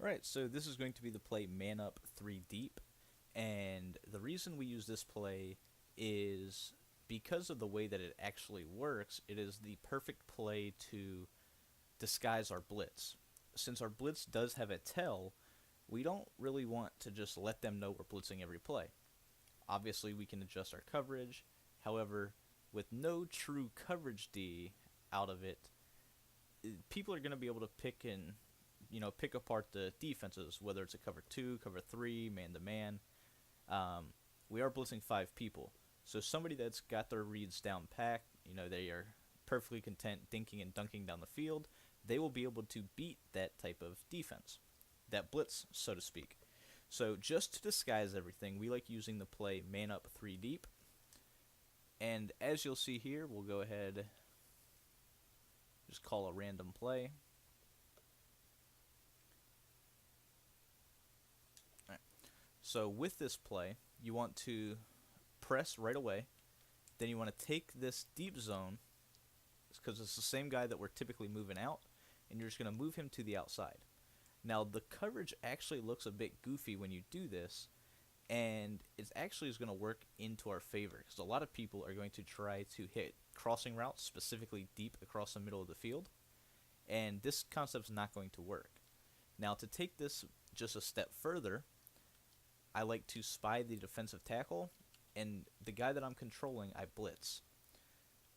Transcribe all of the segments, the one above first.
Alright, so this is going to be the play Man Up 3 Deep, and the reason we use this play is because of the way that it actually works. It is the perfect play to disguise our blitz. Since our blitz does have a tell, we don't really want to just let them know we're blitzing every play. Obviously, we can adjust our coverage. However, with no true coverage D out of it, people are going to be able to pick apart the defenses, whether it's a cover 2, cover 3, man to man. We are blitzing 5 people. So somebody that's got their reads down pat, they are perfectly content dinking and dunking down the field, they will be able to beat that type of defense, that blitz, so to speak. So just to disguise everything, we like using the play Man Up 3 Deep. And as you'll see here, we'll go ahead, just call a random play. So with this play, you want to press right away. Then you want to take this deep zone, because it's the same guy that we're typically moving out, and you're just going to move him to the outside. Now, the coverage actually looks a bit goofy when you do this, and it actually is going to work into our favor, because a lot of people are going to try to hit crossing routes, specifically deep across the middle of the field, and this concept is not going to work. Now, to take this just a step further, I like to spy the defensive tackle, and the guy that I'm controlling, I blitz.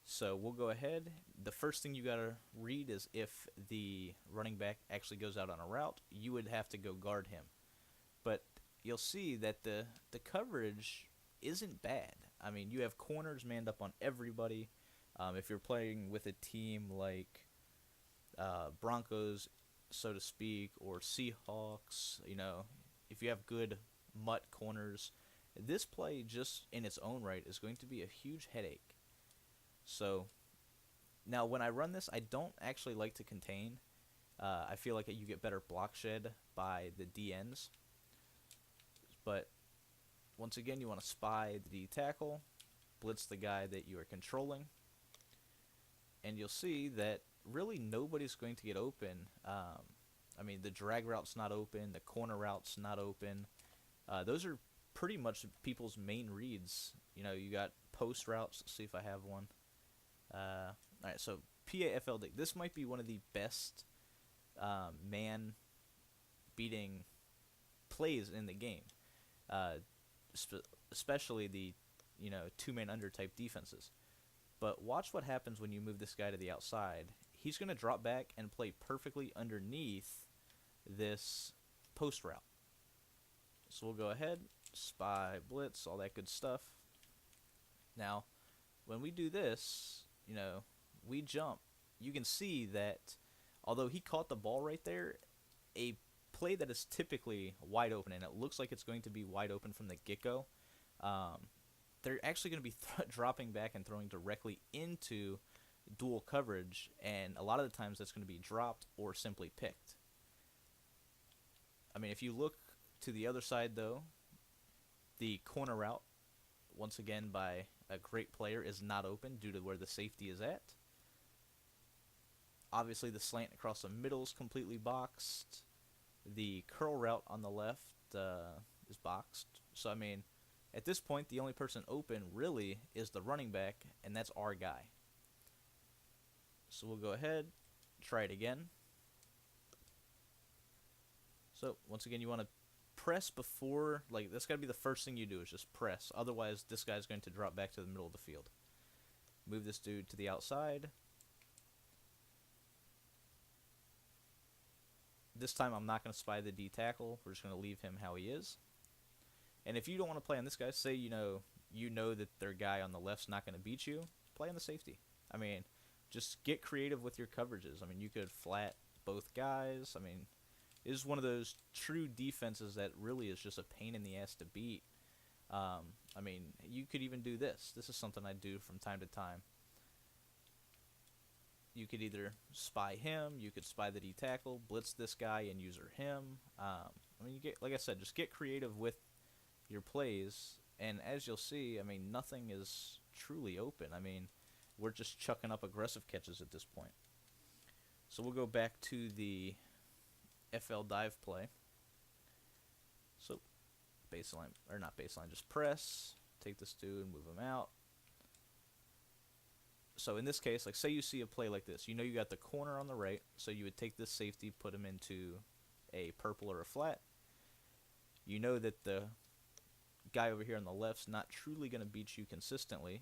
So we'll go ahead. The first thing you gotta read is if the running back actually goes out on a route, you would have to go guard him. But you'll see that the coverage isn't bad. I mean, you have corners manned up on everybody. If you're playing with a team like Broncos, so to speak, or Seahawks, if you have good mutt corners, this play just in its own right is going to be a huge headache. So now when I run this, I don't actually like to contain. I feel like you get better block shed by the DNs. But once again, you want to spy the D tackle, blitz the guy that you are controlling, and you'll see that really nobody's going to get open. The drag route's not open, the corner route's not open. Those are pretty much people's main reads. You got post routes. Let's see if I have one. Alright, so PAFLD. This might be one of the best man beating plays in the game. Especially the two-man under type defenses. But watch what happens when you move this guy to the outside. He's going to drop back and play perfectly underneath this post route. So we'll go ahead, spy, blitz, all that good stuff. Now, when we do this, we jump. You can see that although he caught the ball right there, a play that is typically wide open, and it looks like it's going to be wide open from the get-go, they're actually going to be dropping back and throwing directly into dual coverage, and a lot of the times that's going to be dropped or simply picked. If you look to the other side, though, the corner route, once again by a great player, is not open due to where the safety is at. Obviously, the slant across the middle is completely boxed. The curl route on the left is boxed. So, at this point, the only person open really is the running back, and that's our guy. So we'll go ahead, try it again. So, once again, you want to press before, that's got to be the first thing you do, is just press. Otherwise, this guy's going to drop back to the middle of the field. Move this dude to the outside. This time, I'm not going to spy the D tackle. We're just going to leave him how he is. And if you don't want to play on this guy, say you know that their guy on the left's not going to beat you, play on the safety. Just get creative with your coverages. You could flat both guys. It is one of those true defenses that really is just a pain in the ass to beat. You could even do this. This is something I do from time to time. You could either spy him, you could spy the D tackle, blitz this guy, and user him. Like I said, just get creative with your plays, and as you'll see, nothing is truly open. We're just chucking up aggressive catches at this point. So we'll go back to the FL dive play. baseline, or not baseline, just press, take this dude, move him out. So in this case, like say you see a play like this, you know you got the corner on the right, so you would take this safety, put him into a purple or a flat. You know that the guy over here on the left's not truly going to beat you consistently,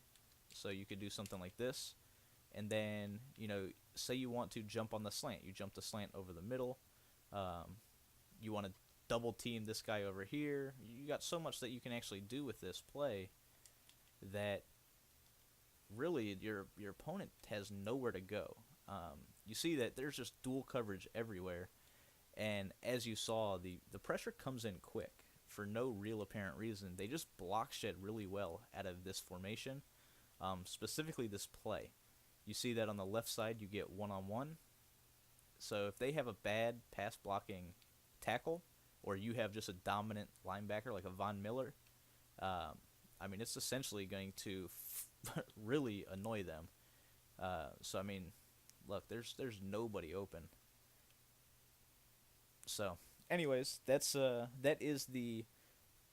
so you could do something like this. And then, you know, say you want to jump on the slant. You jump the slant over the middle. You want to double team this guy over here. You got so much that you can actually do with this play that really your opponent has nowhere to go. You see that there's just dual coverage everywhere. And as you saw, the pressure comes in quick for no real apparent reason. They just block shed really well out of this formation, specifically this play. You see that on the left side, you get one-on-one. So if they have a bad pass blocking tackle, or you have just a dominant linebacker like a Von Miller, I mean, it's essentially going to really annoy them. So I mean, look, there's nobody open. So, anyways, that is the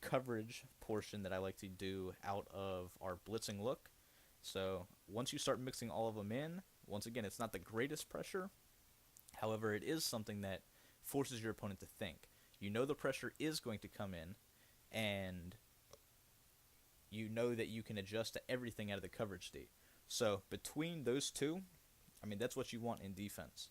coverage portion that I like to do out of our blitzing look. So once you start mixing all of them in, once again, it's not the greatest pressure. However, it is something that forces your opponent to think. You know the pressure is going to come in, and you know that you can adjust to everything out of the coverage state. So between those two, I mean, that's what you want in defense.